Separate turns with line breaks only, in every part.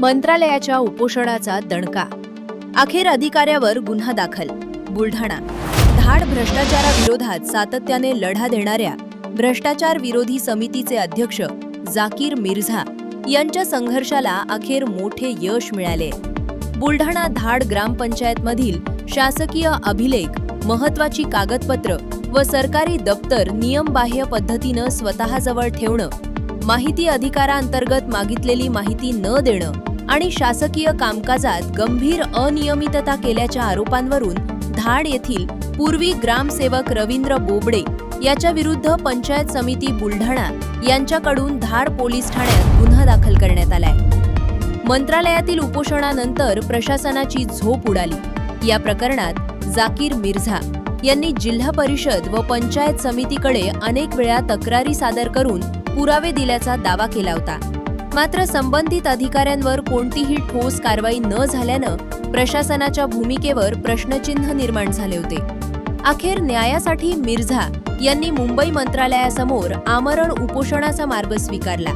मंत्रालयाच्या उपोषणाचा दणका. अखेर अधिकाऱ्यावर गुन्हा दाखल. बुलढाणा. धाड भ्रष्टाचाराविरोधात सातत्याने लढा देणाऱ्या भ्रष्टाचार विरोधी समितीचे अध्यक्ष जाकीर मिर्झा यांच्या संघर्षाला अखेर मोठे यश मिळाले. बुलढाणा धाड ग्रामपंचायतमधील शासकीय अभिलेख, महत्त्वाची कागदपत्र व सरकारी दप्तर नियमबाह्य पद्धतीनं स्वतःजवळ ठेवणं, माहिती अधिकारांतर्गत मागितलेली माहिती न देणं आणि शासकीय कामकाजात गंभीर अनियमितता केल्याच्या आरोपांवरून धाड येथील पूर्वी ग्रामसेवक रवींद्र बोबडे याच्या विरुद्ध पंचायत समिती बुलढाणा यांच्याकडून धाड पोलीस ठाण्यात गुन्हा दाखल करण्यात आलाय. मंत्रालयातील उपोषणानंतर प्रशासनाची झोप उडाली. या प्रकरणात जाकीर मिर्झा यांनी जिल्हा परिषद व पंचायत समितीकडे अनेक वेळा तक्रारी सादर करून पुरावे दिल्याचा दावा केला होता. मात्र संबंधित अधिकाऱ्यांवर कोणतीही ठोस कारवाई न झाल्यानं प्रशासनाच्या भूमिकेवर प्रश्नचिन्ह निर्माण झाले होते. अखेर न्यायासाठी मिर्झा यांनी मुंबई मंत्रालयासमोर आमरण उपोषणाचा मार्ग स्वीकारला.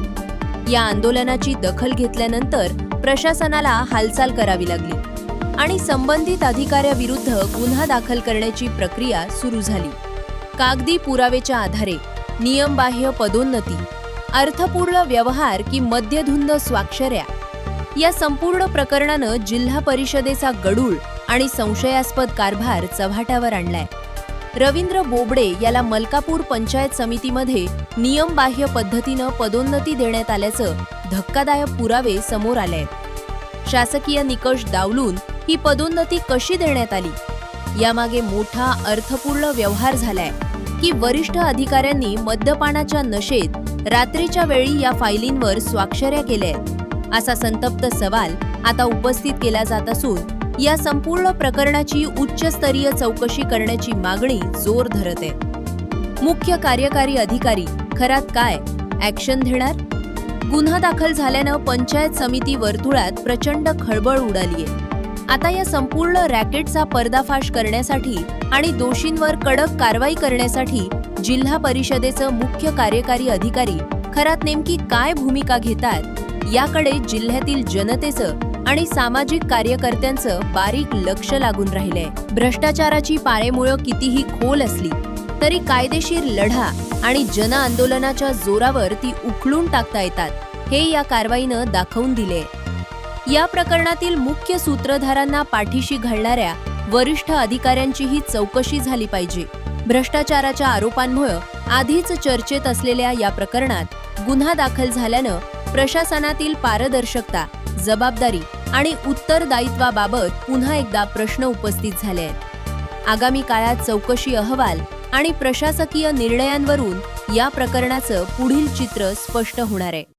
या आंदोलनाची दखल घेतल्यानंतर प्रशासनाला हालचाल करावी लागली आणि संबंधित अधिकाऱ्याविरुद्ध गुन्हा दाखल करण्याची प्रक्रिया सुरू झाली. कागदी पुरावेच्या आधारे नियमबाह्य पदोन्नती, अर्थपूर्ण व्यवहार की मद्यधुंद स्वाक्षऱ्या, या संपूर्ण प्रकरणानं जिल्हा परिषदेचा गडूळ आणि संशयास्पद कारभार चव्हाट्यावर आणलाय. रवींद्र बोबडे याला मलकापूर पंचायत समितीमध्ये नियमबाह्य पद्धतीनं पदोन्नती देण्यात आल्याचं धक्कादायक पुरावे समोर आले. शासकीय निकष डावलून ही पदोन्नती कशी देण्यात आली? यामागे मोठा अर्थपूर्ण व्यवहार झालाय की वरिष्ठ अधिकाऱ्यांनी मद्यपानाच्या नशेत रात्रीच्या वेळी या फायलींवर स्वाक्षऱ्या केल्या आहेत, असा संतप्त सवाल आता उपस्थित केला जात असून या संपूर्ण प्रकरणाची उच्चस्तरीय चौकशी करण्याची मागणी जोर धरत आहे. मुख्य कार्यकारी अधिकारी खरात काय ॲक्शन घेणार? गुन्हा दाखल झाल्यानं पंचायत समिती वर्तुळात प्रचंड खळबळ उडालीये. आता या संपूर्ण रॅकेटचा पर्दाफाश करण्यासाठी आणि दोषींवर कडक कारवाई करण्यासाठी जिल्हा परिषदेचं मुख्य कार्यकारी अधिकारी खरात नेमकी काय भूमिका घेतात, याकडे जिल्ह्यातील जनतेचं आणि सामाजिक कार्यकर्त्यांचं बारीक लक्ष लागून राहिलंय. भ्रष्टाचाराची पाळेमुळं कितीही खोल असली तरी कायदेशीर लढा आणि जन आंदोलनाच्या जोरावर ती उखलून टाकता येतात, हे या कारवाईनं दाखवून दिले. या प्रकरणातील मुख्य सूत्रधारांना पाठीशी घालणाऱ्या वरिष्ठ अधिकाऱ्यांचीही चौकशी झाली पाहिजे. भ्रष्टाचाराच्या आरोपांमुळे आधीच चर्चेत असलेल्या या प्रकरणात गुन्हा दाखल झाल्यानं प्रशासनातील पारदर्शकता, जबाबदारी आणि उत्तरदायित्वाबाबत पुन्हा एकदा प्रश्न उपस्थित झाले आहेत. आगामी काळात चौकशी अहवाल आणि प्रशासकीय निर्णयांवरून या प्रकरणाचं पुढील चित्र स्पष्ट होणार आहे.